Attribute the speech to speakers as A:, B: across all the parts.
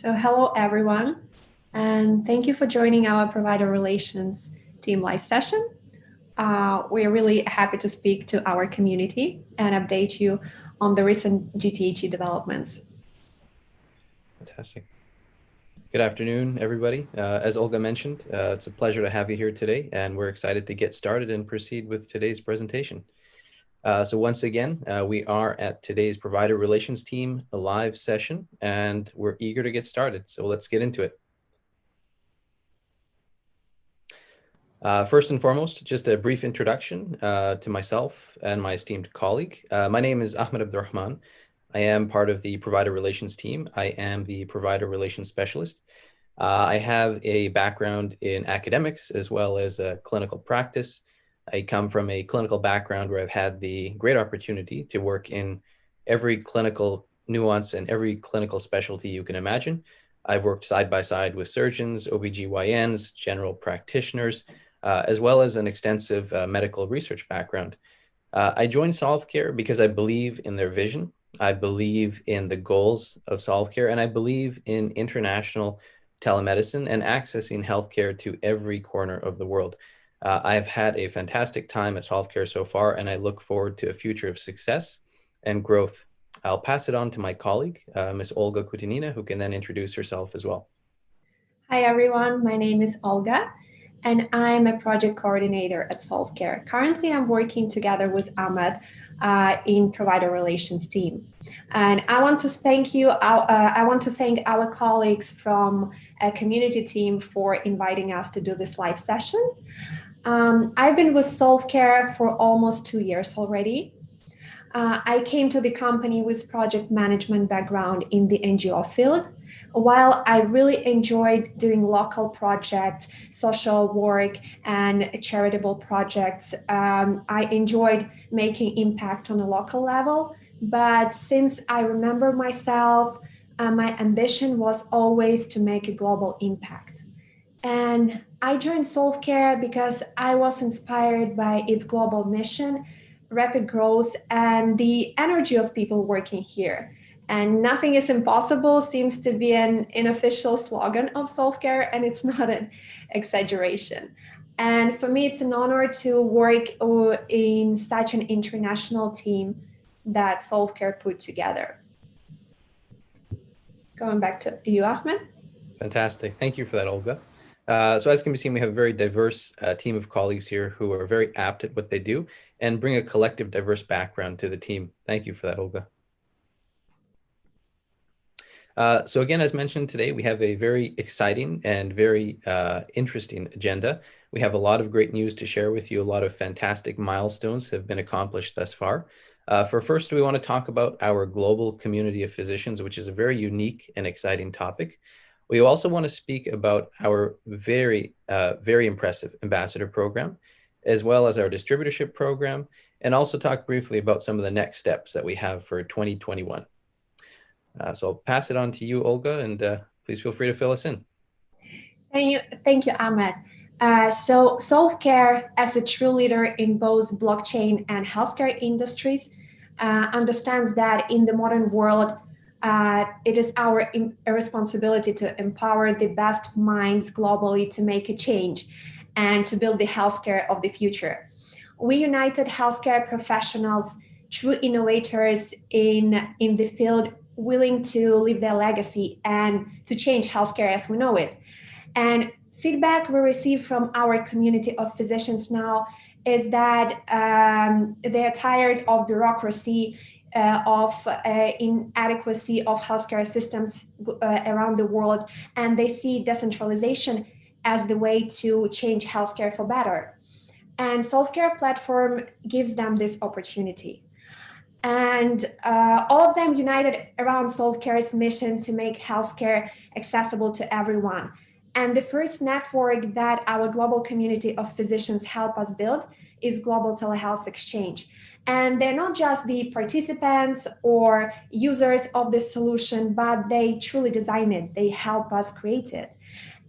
A: So hello, everyone, and thank you for joining our provider relations team live session. We're really happy to speak to our community and update you on the recent GTHE developments.
B: Fantastic. Good afternoon, everybody. As Olga mentioned, it's a pleasure to have you here today, and we're excited to get started and proceed with today's presentation. So once again, we are at today's Provider Relations Team live session, and we're eager to get started. So let's get into it. First and foremost, just a brief introduction to myself and my esteemed colleague. My name is Ahmed Abdurrahman. I am part of the Provider Relations team. I am the Provider Relations Specialist. I have a background in academics as well as a clinical practice. I come from a clinical background where I've had the great opportunity to work in every clinical nuance and every clinical specialty you can imagine. I've worked side by side with surgeons, OBGYNs, general practitioners, as well as an extensive medical research background. I joined SolveCare because I believe in their vision. I believe in the goals of SolveCare, and I believe in international telemedicine and accessing healthcare to every corner of the world. I've had a fantastic time at SolveCare so far, and I look forward to a future of success and growth. I'll pass it on to my colleague, Ms. Olga Kutinina, who can then introduce herself as well.
A: Hi, everyone. My name is Olga, and I'm a project coordinator at SolveCare. Currently, I'm working together with Ahmed in provider relations team. And I want to thank our colleagues from a community team for inviting us to do this live session. I've been with SolveCare for almost 2 years already. I came to the company with project management background in the NGO field. While I really enjoyed doing local projects, social work, and charitable projects, I enjoyed making impact on a local level. But since I remember myself, my ambition was always to make a global impact. And I joined SolveCare because I was inspired by its global mission, rapid growth, and the energy of people working here. And nothing is impossible seems to be an unofficial slogan of SolveCare, and it's not an exaggeration. And for me, it's an honor to work in such an international team that SolveCare put together. Going back to you, Ahmed.
B: Fantastic. Thank you for that, Olga. So as can be seen, we have a very diverse team of colleagues here who are very apt at what they do and bring a collective diverse background to the team. Thank you for that, Olga. So again, as mentioned today, we have a very exciting and very interesting agenda. We have a lot of great news to share with you. A lot of fantastic milestones have been accomplished thus far. First, we want to talk about our global community of physicians, which is a very unique and exciting topic. We also want to speak about our very impressive ambassador program, as well as our distributorship program, and also talk briefly about some of the next steps that we have for 2021. So I'll pass it on to you, Olga, and please feel free to fill us in.
A: Thank you, Ahmed. So SolveCare, as a true leader in both blockchain and healthcare industries, understands that in the modern world, it is our responsibility to empower the best minds globally to make a change and to build the healthcare of the future. We united healthcare professionals, true innovators in the field, willing to leave their legacy and to change healthcare as we know it. And feedback we receive from our community of physicians now is that they're tired of bureaucracy, of inadequacy of healthcare systems around the world, and they see decentralization as the way to change healthcare for better. And SolveCare platform gives them this opportunity. And all of them united around SolveCare's mission to make healthcare accessible to everyone. And the first network that our global community of physicians help us build is Global Telehealth Exchange. And they're not just the participants or users of the solution, but they truly design it. They help us create it.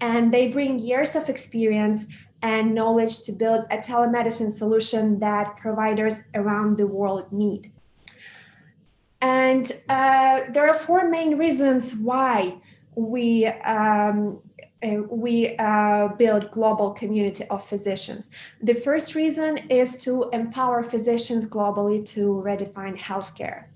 A: And they bring years of experience and knowledge to build a telemedicine solution that providers around the world need. And there are 4 main reasons why we build global community of physicians. The first reason is to empower physicians globally to redefine healthcare.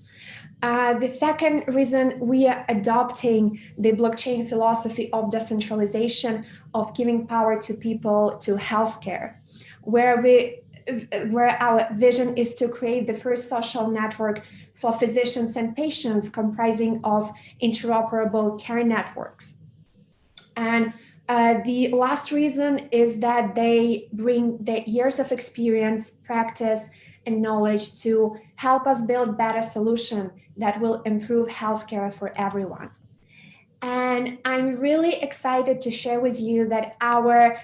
A: The second reason, we are adopting the blockchain philosophy of decentralization, of giving power to people to healthcare, where our vision is to create the first social network for physicians and patients comprising of interoperable care networks. And the last reason is that they bring the years of experience, practice, and knowledge to help us build better solutions that will improve healthcare for everyone. And I'm really excited to share with you that our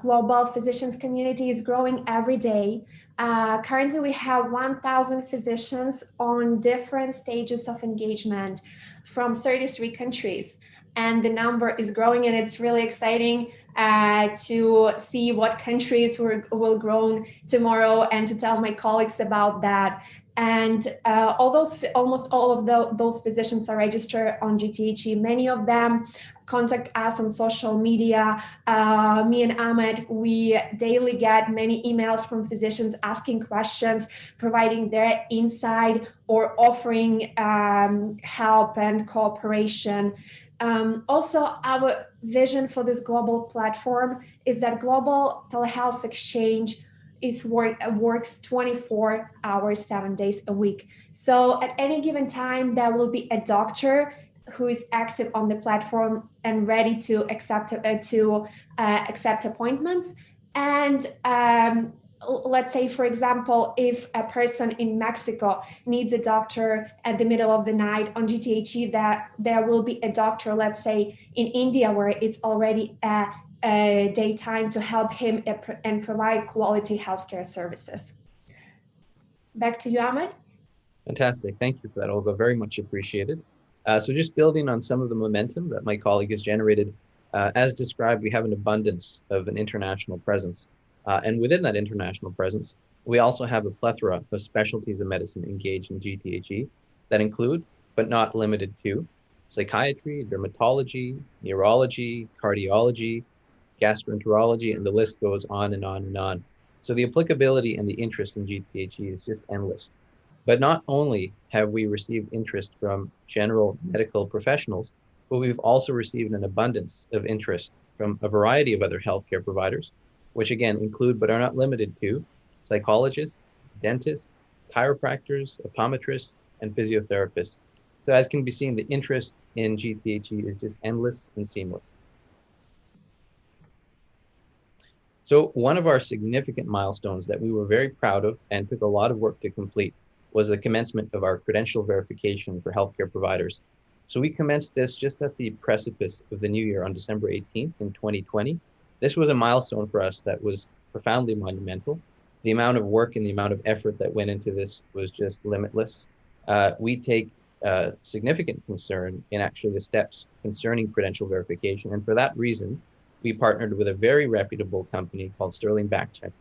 A: global physicians community is growing every day. Currently, we have 1,000 physicians on different stages of engagement from 33 countries. And the number is growing, and it's really exciting to see what countries will grow tomorrow, and to tell my colleagues about that. And almost all of those physicians are registered on GTHE. Many of them contact us on social media. Me and Ahmed, we daily get many emails from physicians asking questions, providing their insight, or offering help and cooperation. Also, our vision for this global platform is that global telehealth exchange works 24 hours, 7 days a week. So at any given time, there will be a doctor who is active on the platform and ready to accept appointments. And let's say, for example, if a person in Mexico needs a doctor at the middle of the night on GTHE, that there will be a doctor, let's say, in India, where it's already daytime, to help him and provide quality healthcare services. Back to you, Ahmed.
B: Fantastic. Thank you for that, Olga. Very much appreciated. So just building on some of the momentum that my colleague has generated, as described, we have an abundance of an international presence. And within that international presence, we also have a plethora of specialties of medicine engaged in GTHE that include, but not limited to, psychiatry, dermatology, neurology, cardiology, gastroenterology, and the list goes on and on and on. So the applicability and the interest in GTHE is just endless. But not only have we received interest from general medical professionals, but we've also received an abundance of interest from a variety of other healthcare providers, which again include, but are not limited to, psychologists, dentists, chiropractors, optometrists, and physiotherapists. So as can be seen, the interest in GTHE is just endless and seamless. So one of our significant milestones that we were very proud of and took a lot of work to complete was the commencement of our credential verification for healthcare providers. So we commenced this just at the precipice of the new year on December 18th in 2020. This was a milestone for us that was profoundly monumental. The amount of work and the amount of effort that went into this was just limitless. We take significant concern in actually the steps concerning credential verification. And for that reason, we partnered with a very reputable company called Sterling Backcheck.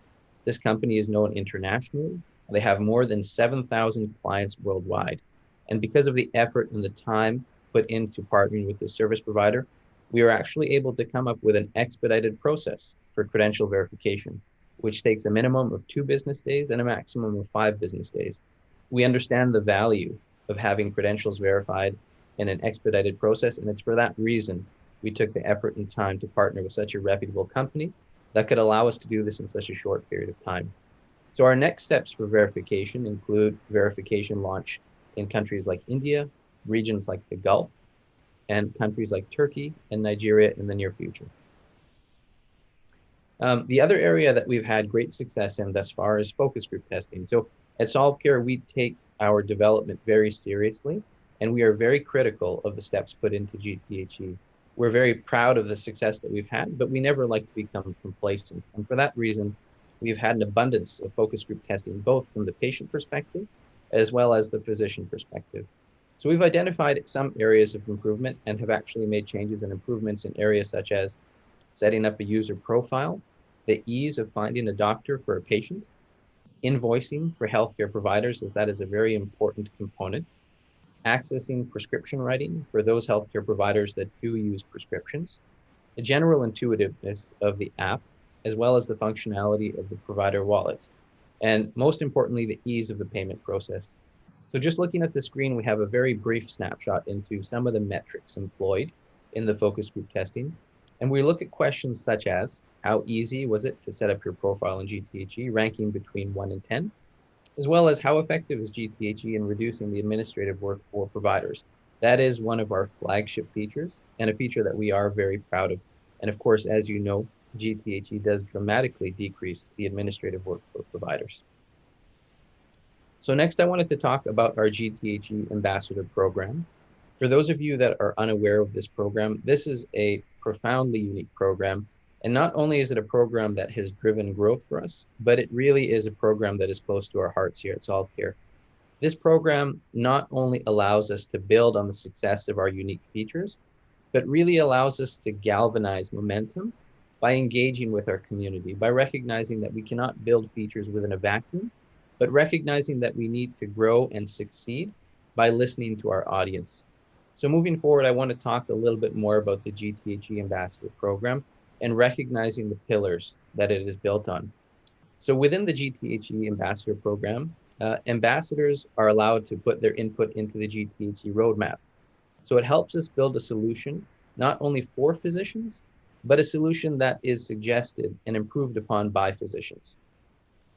B: This company is known internationally. They have more than 7,000 clients worldwide. And because of the effort and the time put into partnering with this service provider, we were actually able to come up with an expedited process for credential verification, which takes a minimum of 2 business days and a maximum of 5 business days. We understand the value of having credentials verified in an expedited process, and it's for that reason we took the effort and time to partner with such a reputable company that could allow us to do this in such a short period of time. So our next steps for verification include verification launch in countries like India, regions like the Gulf, and countries like Turkey and Nigeria in the near future. The other area that we've had great success in thus far is focus group testing. So at SolveCare, we take our development very seriously, and we are very critical of the steps put into GTHE. We're very proud of the success that we've had, but we never like to become complacent. And for that reason, we've had an abundance of focus group testing, both from the patient perspective as well as the physician perspective. So we've identified some areas of improvement and have actually made changes and improvements in areas such as setting up a user profile, the ease of finding a doctor for a patient, invoicing for healthcare providers, as that is a very important component, accessing prescription writing for those healthcare providers that do use prescriptions, the general intuitiveness of the app, as well as the functionality of the provider wallet, and most importantly, the ease of the payment process. So just looking at the screen, we have a very brief snapshot into some of the metrics employed in the focus group testing. And we look at questions such as, how easy was it to set up your profile in GTHE, ranking between 1 and 10, as well as how effective is GTHE in reducing the administrative work for providers. That is one of our flagship features and a feature that we are very proud of. And of course, as you know, GTHE does dramatically decrease the administrative work for providers. So next, I wanted to talk about our GTHE Ambassador program. For those of you that are unaware of this program, this is a profoundly unique program. And not only is it a program that has driven growth for us, but it really is a program that is close to our hearts here at SolveCare. This program not only allows us to build on the success of our unique features, but really allows us to galvanize momentum by engaging with our community, by recognizing that we cannot build features within a vacuum, but recognizing that we need to grow and succeed by listening to our audience. So moving forward, I want to talk a little bit more about the GTHE Ambassador Program and recognizing the pillars that it is built on. So within the GTHE Ambassador Program, ambassadors are allowed to put their input into the GTHE roadmap. So it helps us build a solution, not only for physicians, but a solution that is suggested and improved upon by physicians.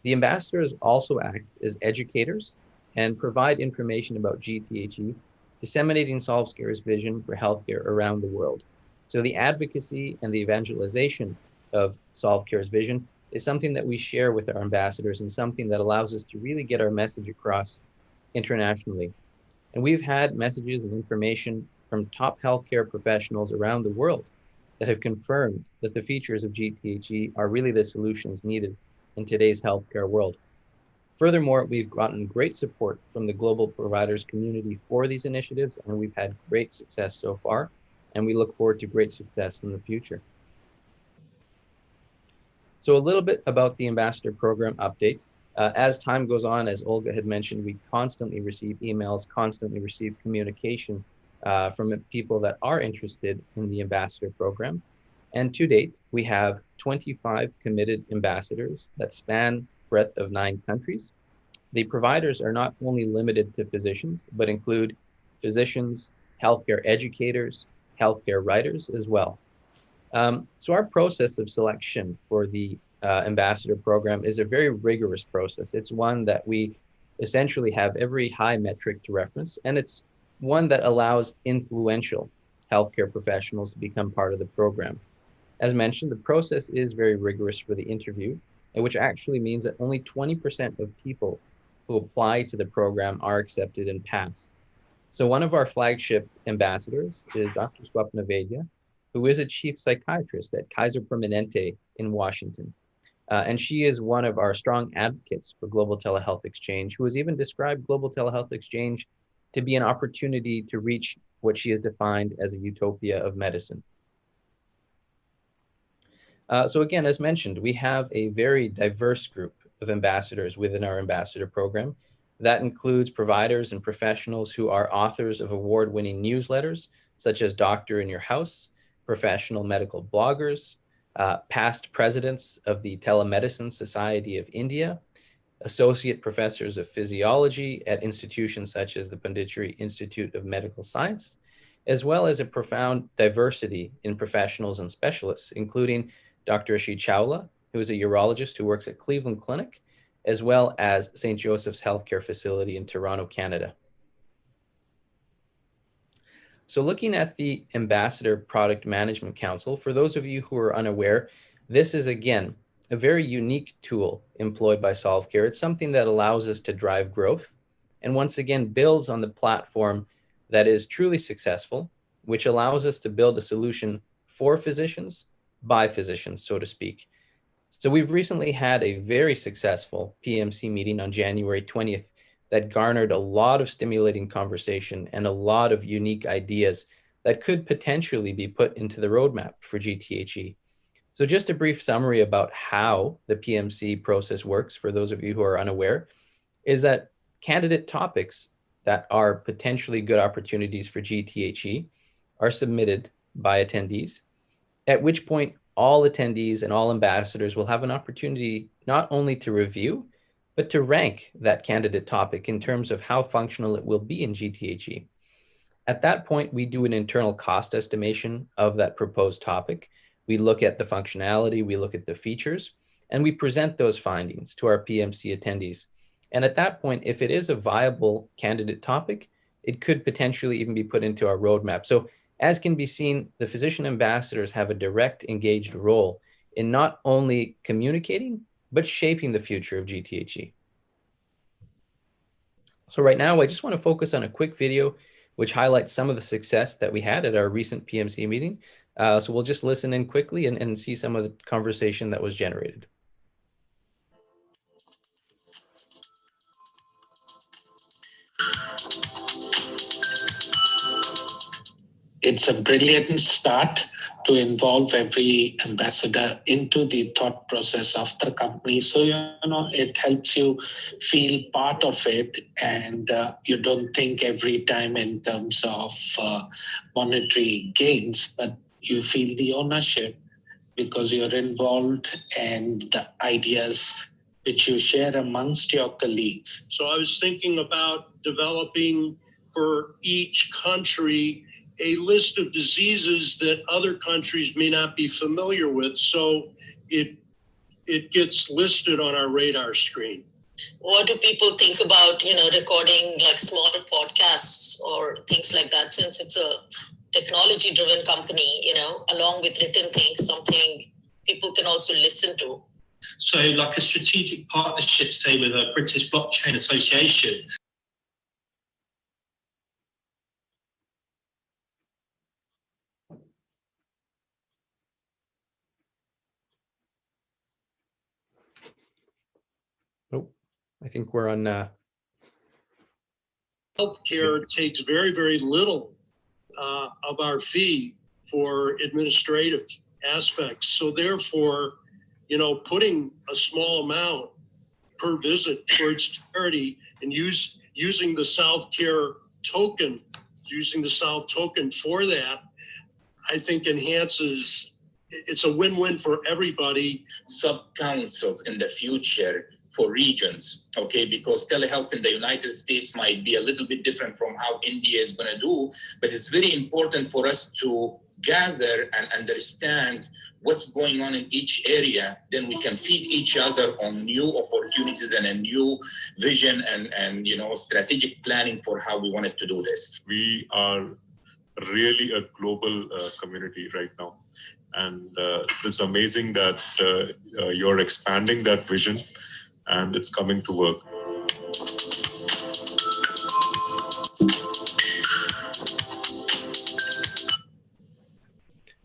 B: The ambassadors also act as educators and provide information about GTHE, disseminating SolveCare's vision for healthcare around the world. So the advocacy and the evangelization of SolveCare's vision is something that we share with our ambassadors and something that allows us to really get our message across internationally. And we've had messages and information from top healthcare professionals around the world that have confirmed that the features of GTHE are really the solutions needed in today's healthcare world. Furthermore, we've gotten great support from the global providers community for these initiatives, and we've had great success so far, and we look forward to great success in the future. So a little bit about the Ambassador Program update. As time goes on, as Olga had mentioned, we constantly receive emails, constantly receive communication from people that are interested in the Ambassador Program. And to date, we have 25 committed ambassadors that span breadth of 9 countries. The providers are not only limited to physicians, but include physicians, healthcare educators, healthcare writers as well. So our process of selection for the ambassador program is a very rigorous process. It's one that we essentially have every high metric to reference, and it's one that allows influential healthcare professionals to become part of the program. As mentioned, the process is very rigorous for the interview, which actually means that only 20% of people who apply to the program are accepted and pass. So one of our flagship ambassadors is Dr. Swapna Vaidya, who is a chief psychiatrist at Kaiser Permanente in Washington. And she is one of our strong advocates for Global Telehealth Exchange, who has even described Global Telehealth Exchange to be an opportunity to reach what she has defined as a utopia of medicine. So again, as mentioned, we have a very diverse group of ambassadors within our ambassador program. That includes providers and professionals who are authors of award-winning newsletters, such as Doctor in Your House, professional medical bloggers, past presidents of the Telemedicine Society of India, associate professors of physiology at institutions such as the Pondicherry Institute of Medical Science, as well as a profound diversity in professionals and specialists, including Dr. Ashit Chawla, who is a urologist who works at Cleveland Clinic, as well as St. Joseph's Healthcare Facility in Toronto, Canada. So looking at the Ambassador Product Management Council, for those of you who are unaware, this is, again, a very unique tool employed by SolveCare. It's something that allows us to drive growth and once again builds on the platform that is truly successful, which allows us to build a solution for physicians by physicians, so to speak. So we've recently had a very successful PMC meeting on January 20th that garnered a lot of stimulating conversation and a lot of unique ideas that could potentially be put into the roadmap for GTHE. So just a brief summary about how the PMC process works for those of you who are unaware is that candidate topics that are potentially good opportunities for GTHE are submitted by attendees, at which point all attendees and all ambassadors will have an opportunity not only to review, but to rank that candidate topic in terms of how functional it will be in GTHE. At that point, we do an internal cost estimation of that proposed topic. We look at the functionality, we look at the features, and we present those findings to our PMC attendees. And at that point, if it is a viable candidate topic, it could potentially even be put into our roadmap. So as can be seen, the physician ambassadors have a direct engaged role in not only communicating, but shaping the future of GTHE. So right now, I just want to focus on a quick video which highlights some of the success that we had at our recent PMC meeting. So we'll just listen in quickly and see some of the conversation that was generated.
C: It's a brilliant start to involve every ambassador into the thought process of the company. So, it helps you feel part of it, and you don't think every time in terms of monetary gains, but you feel the ownership because you're involved and the ideas which you share amongst your colleagues.
D: So I was thinking about developing for each country a list of diseases that other countries may not be familiar with. So it gets listed on our radar screen.
E: What do people think about, recording like small podcasts or things like that, since it's a technology driven company, along with written things, something people can also listen to?
F: So like a strategic partnership, say with a British Blockchain Association.
B: Oh, I think we're on.
D: Healthcare takes very, very little of our fee for administrative aspects. So therefore, putting a small amount per visit towards charity and using the SouthCare token, for that, I think enhances, it's a win-win for everybody.
G: Sub-councils in the future for regions, okay? Because telehealth in the United States might be a little bit different from how India is gonna do, but it's very important for us to gather and understand what's going on in each area. Then we can feed each other on new opportunities and a new vision and strategic planning for how we wanted to do this.
H: We are really a global community right now. And it's amazing that you're expanding that vision and it's coming to work.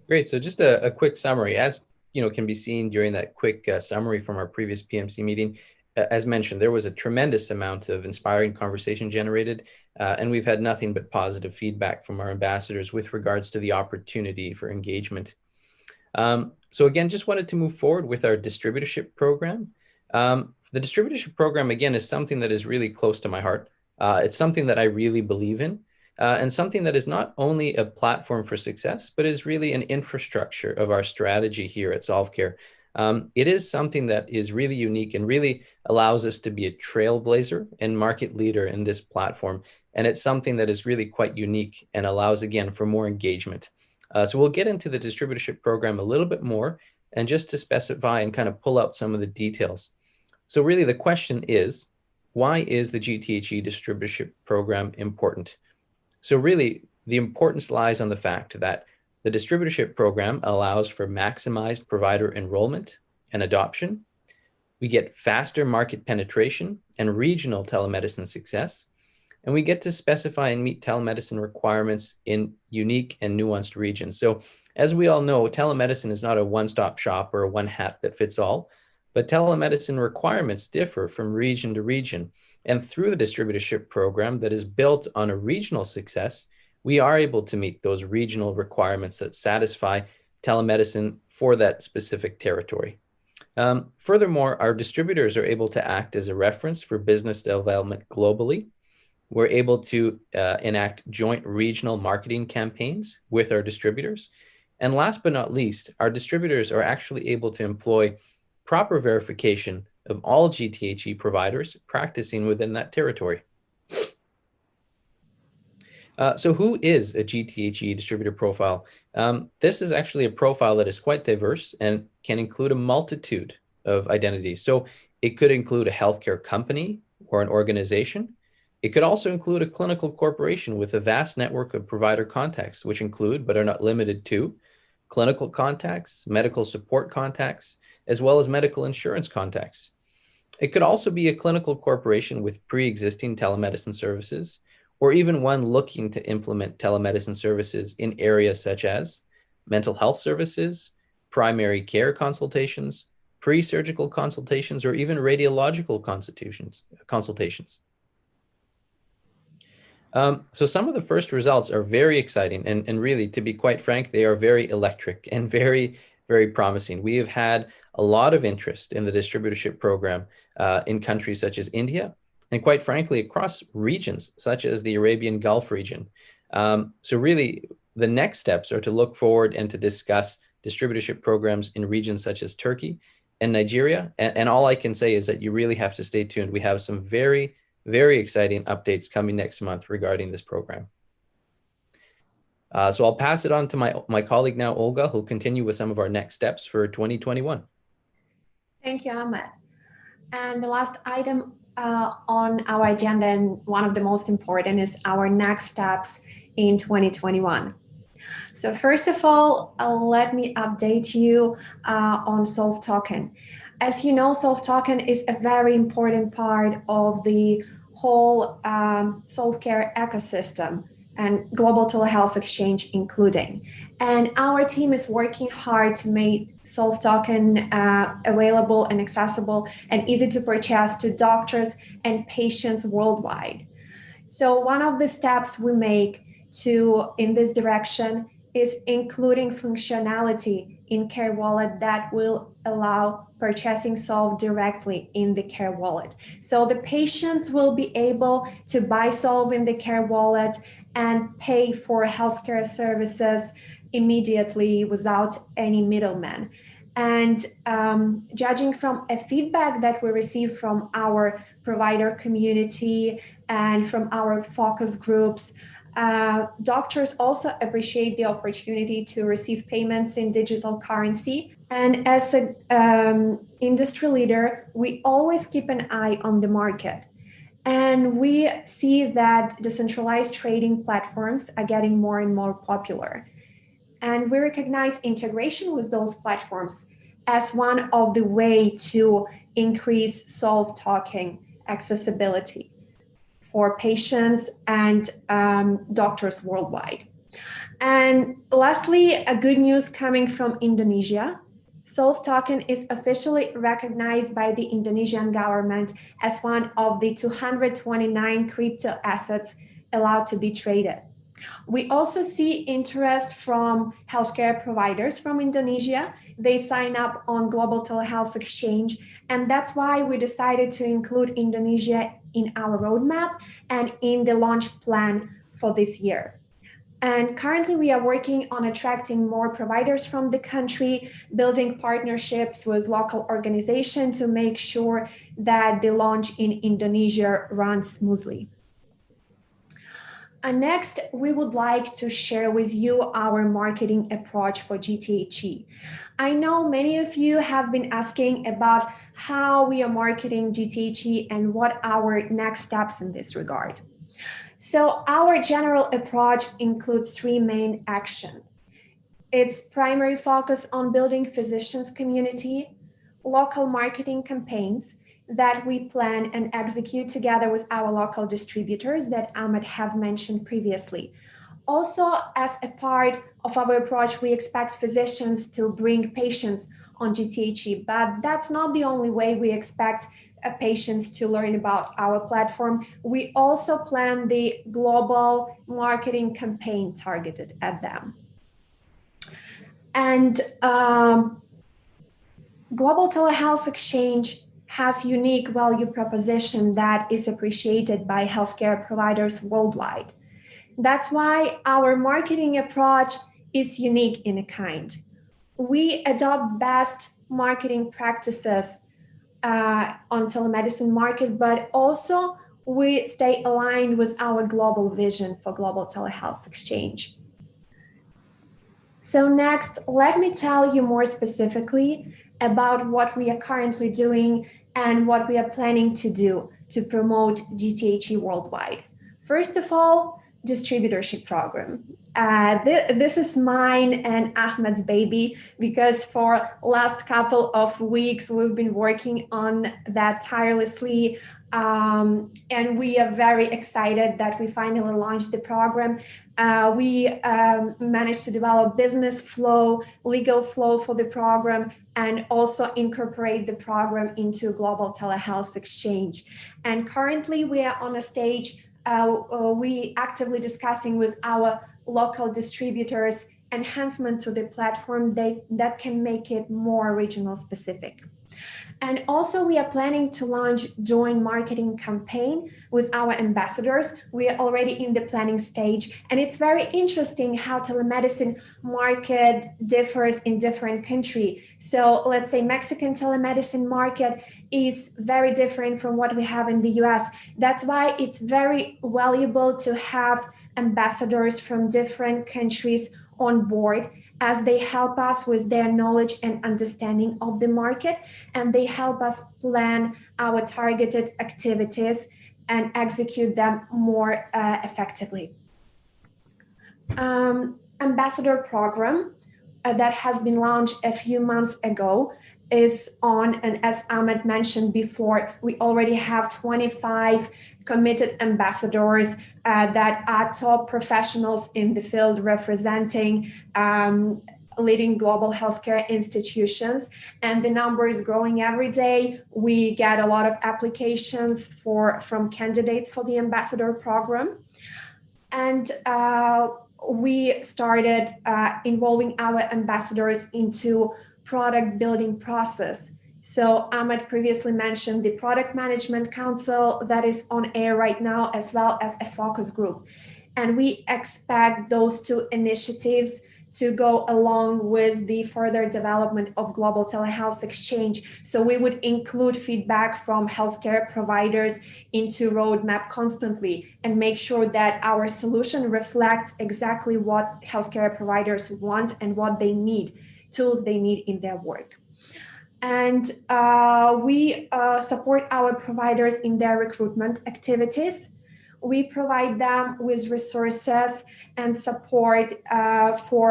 B: Great. So just a quick summary, as can be seen during that quick summary from our previous PMC meeting. As mentioned, there was a tremendous amount of inspiring conversation generated, and we've had nothing but positive feedback from our ambassadors with regards to the opportunity for engagement. So again, just wanted to move forward with our distributorship program. The distributorship program, again, is something that is really close to my heart. It's something that I really believe in, and something that is not only a platform for success, but is really an infrastructure of our strategy here at SolveCare. It is something that is really unique and really allows us to be a trailblazer and market leader in this platform. And it's something that is really quite unique and allows, again, for more engagement. So we'll get into the distributorship program a little bit more, and just to specify and kind of pull out some of the details. So really the question is, why is the GTHE Distributorship Program important? So really the importance lies on the fact that the distributorship program allows for maximized provider enrollment and adoption. We get faster market penetration and regional telemedicine success. And we get to specify and meet telemedicine requirements in unique and nuanced regions. So as we all know, telemedicine is not a one-stop shop or a one hat that fits all, but telemedicine requirements differ from region to region. And through the distributorship program that is built on a regional success, we are able to meet those regional requirements that satisfy telemedicine for that specific territory. Furthermore, our distributors are able to act as a reference for business development globally. we're able to enact joint regional marketing campaigns with our distributors. And last but not least, our distributors are actually able to employ proper verification of all GTHE providers practicing within that territory. So who is a GTHE distributor profile? This is actually a profile that is quite diverse and can include a multitude of identities. So it could include a healthcare company or an organization. It could also include a clinical corporation with a vast network of provider contacts, which include, but are not limited to, clinical contacts, medical support contacts, as well as medical insurance contacts. It could also be a clinical corporation with pre-existing telemedicine services, or even one looking to implement telemedicine services in areas such as mental health services, primary care consultations, pre-surgical consultations, or even radiological consultations. So some of the first results are very exciting, and really, to be quite frank, they are very electric and very, very promising. We have had a lot of interest in the distributorship program in countries such as India, and quite frankly, across regions such as the Arabian Gulf region. So really, the next steps are to look forward and to discuss distributorship programs in regions such as Turkey and Nigeria. And all I can say is that you really have to stay tuned. We have some very, very exciting updates coming next month regarding this program. So I'll pass it on to my colleague now, Olga, who'll continue with some of our next steps for 2021.
A: Thank you, Ahmed. And the last item on our agenda, and one of the most important, is our next steps in 2021. So first of all, let me update you on Solve Token. As you know, Solve Token is a very important part of the whole Solve Care ecosystem and global telehealth exchange including. And our team is working hard to make Solve Token available and accessible and easy to purchase to doctors and patients worldwide. So one of the steps we make in this direction is including functionality in Care Wallet that will allow purchasing Solve directly in the Care Wallet. So the patients will be able to buy Solve in the Care Wallet and pay for healthcare services immediately without any middleman. And judging from a feedback that we receive from our provider community and from our focus groups, doctors also appreciate the opportunity to receive payments in digital currency. And as an industry leader, we always keep an eye on the market. And we see that decentralized trading platforms are getting more and more popular. And we recognize integration with those platforms as one of the ways to increase Solve Token accessibility for patients and doctors worldwide. And lastly, a good news coming from Indonesia. Solve Token is officially recognized by the Indonesian government as one of the 229 crypto assets allowed to be traded. We also see interest from healthcare providers from Indonesia. They sign up on Global Telehealth Exchange, and that's why we decided to include Indonesia in our roadmap and in the launch plan for this year. And currently we are working on attracting more providers from the country, building partnerships with local organizations to make sure that the launch in Indonesia runs smoothly. And next, we would like to share with you our marketing approach for GTHE. I know many of you have been asking about how we are marketing GTHE and what our next steps in this regard. So our general approach includes three main actions. Its primary focus on building physicians community, local marketing campaigns that we plan and execute together with our local distributors that Ahmed have mentioned previously. Also, as a part of our approach, we expect physicians to bring patients on GTHE, but that's not the only way we expect patients to learn about our platform. We also plan the global marketing campaign targeted at them. And Global Telehealth Exchange has unique value proposition that is appreciated by healthcare providers worldwide. That's why our marketing approach is unique in a kind. We adopt best marketing practices on telemedicine market, but also we stay aligned with our global vision for global telehealth exchange. So next, let me tell you more specifically about what we are currently doing and what we are planning to do to promote GTHE worldwide. First of all, distributorship program. This is mine and Ahmed's baby, because for last couple of weeks we've been working on that tirelessly, and we are very excited that we finally launched the program. We managed to develop business flow, legal flow for the program, and also incorporate the program into global telehealth exchange. And currently we are on a stage we actively discussing with our local distributors enhancement to the platform that can make it more regional specific. And also we are planning to launch joint marketing campaign with our ambassadors. We are already in the planning stage, and it's very interesting how telemedicine market differs in different countries. So let's say Mexican telemedicine market is very different from what we have in the US. That's why it's very valuable to have ambassadors from different countries on board, as they help us with their knowledge and understanding of the market, and they help us plan our targeted activities and execute them more effectively. Ambassador program that has been launched a few months ago is on, and as Ahmed mentioned before, we already have 25 committed ambassadors that are top professionals in the field representing leading global healthcare institutions, and the number is growing every day. We get a lot of applications from candidates for the ambassador program, and we started involving our ambassadors into product building process. So Ahmed previously mentioned the product management council that is on air right now, as well as a focus group. And we expect those two initiatives to go along with the further development of global telehealth exchange. So we would include feedback from healthcare providers into roadmap constantly and make sure that our solution reflects exactly what healthcare providers want and what they need, tools they need in their work. And we support our providers in their recruitment activities. We provide them with resources and support for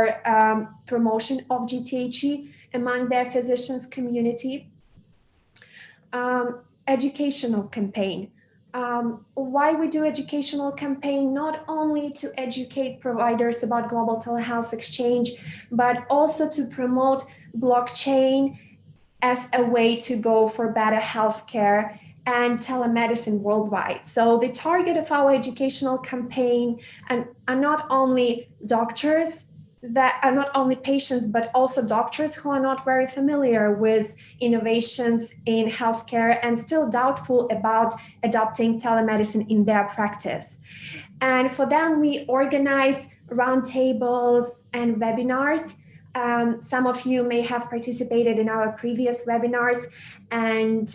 A: promotion of GTHE among their physicians community. Educational campaign. Why we do educational campaign? Not only to educate providers about global telehealth exchange, but also to promote blockchain as a way to go for better healthcare and telemedicine worldwide. So the target of our educational campaign are not only doctors, that are not only patients, but also doctors who are not very familiar with innovations in healthcare and still doubtful about adopting telemedicine in their practice. And for them, we organize roundtables and webinars. Some of you may have participated in our previous webinars, and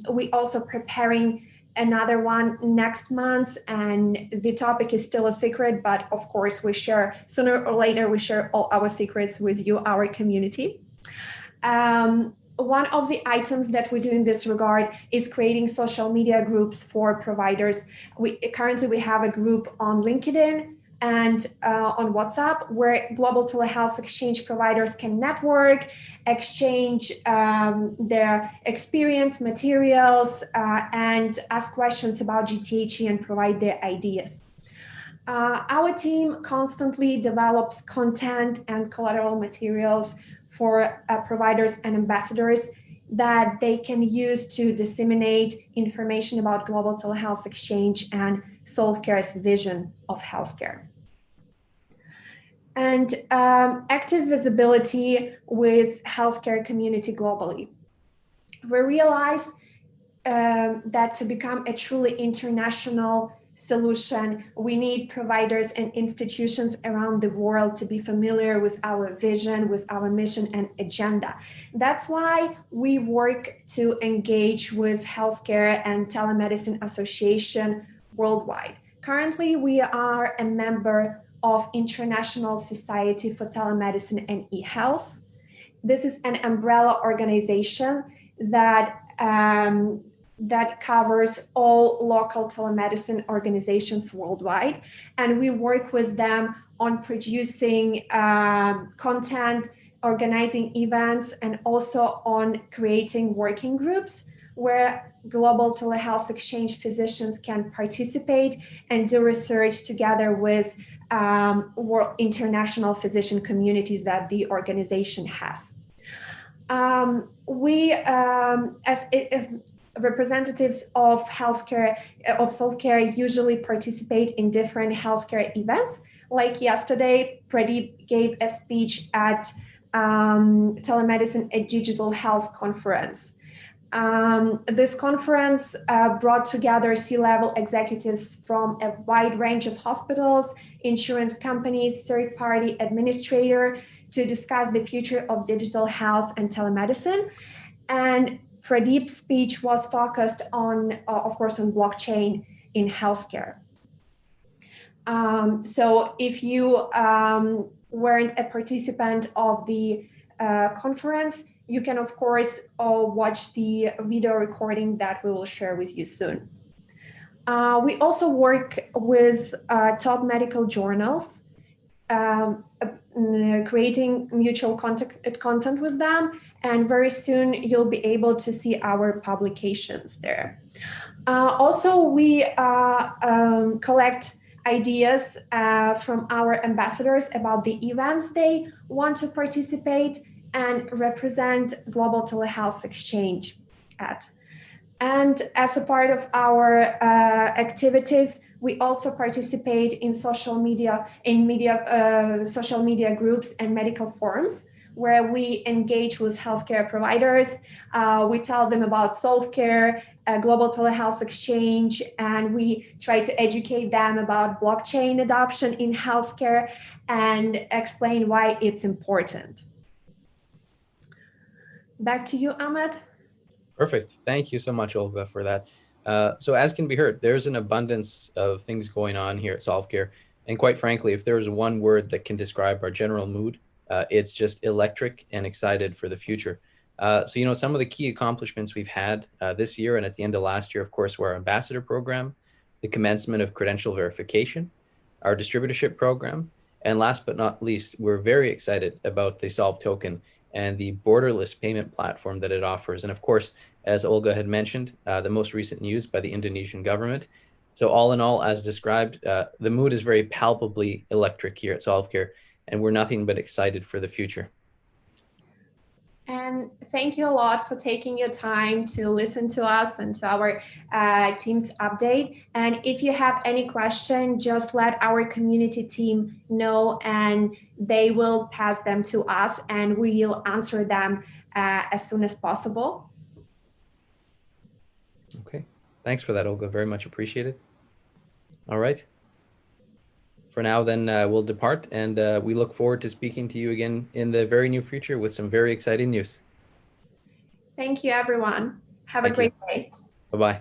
A: we also preparing another one next month, and the topic is still a secret, but of course we share, sooner or later we share all our secrets with you, our community. One of the items that we do in this regard is creating social media groups for providers. Currently we have a group on LinkedIn and on WhatsApp, where global telehealth exchange providers can network, exchange their experience, materials, and ask questions about GTHE and provide their ideas. Our team constantly develops content and collateral materials for providers and ambassadors that they can use to disseminate information about global telehealth exchange and SolveCare's vision of healthcare. And active visibility with healthcare community globally. We realize that to become a truly international solution, we need providers and institutions around the world to be familiar with our vision, with our mission and agenda. That's why we work to engage with healthcare and telemedicine association worldwide. Currently, we are a member of International Society for Telemedicine and eHealth. This is an umbrella organization that that covers all local telemedicine organizations worldwide. And we work with them on producing content, organizing events, and also on creating working groups where global telehealth exchange physicians can participate and do research together with international physician communities that the organization has. As representatives of healthcare, of Solvecare, usually participate in different healthcare events. Like yesterday, Pradeep gave a speech at Telemedicine at Digital Health conference. This conference brought together C-level executives from a wide range of hospitals, insurance companies, third-party administrator to discuss the future of digital health and telemedicine. And Pradeep's speech was focused on, of course, on blockchain in healthcare. So if you weren't a participant of the conference, you can, of course, watch the video recording that we will share with you soon. We also work with top medical journals, creating mutual content with them, and very soon you'll be able to see our publications there. Also, we collect ideas from our ambassadors about the events they want to participate and represent Global Telehealth Exchange at. And as a part of our activities, we also participate in social media groups and medical forums where we engage with healthcare providers. We tell them about Solvecare, Global Telehealth Exchange, and we try to educate them about blockchain adoption in healthcare and explain why it's important. Back to you, Ahmed.
B: Perfect. Thank you so much, Olga, for that. So as can be heard, there's an abundance of things going on here at Solvecare. And quite frankly, if there's one word that can describe our general mood, it's just electric and excited for the future. So, you know, some of the key accomplishments we've had this year and at the end of last year, of course, were our ambassador program, the commencement of credential verification, our distributorship program, and last but not least, we're very excited about the Solv token and the borderless payment platform that it offers. And of course, as Olga had mentioned, the most recent news by the Indonesian government. So all in all, as described, the mood is very palpably electric here at Solvecare, and we're nothing but excited for the future.
A: And thank you a lot for taking your time to listen to us and to our team's update. And if you have any question, just let our community team know and they will pass them to us and we will answer them as soon as possible.
B: Okay, thanks for that, Olga. Very much appreciated. All right. For now, then we'll depart, and we look forward to speaking to you again in the very near future with some very exciting news.
A: Thank you, everyone. Have a great day.
B: Bye-bye.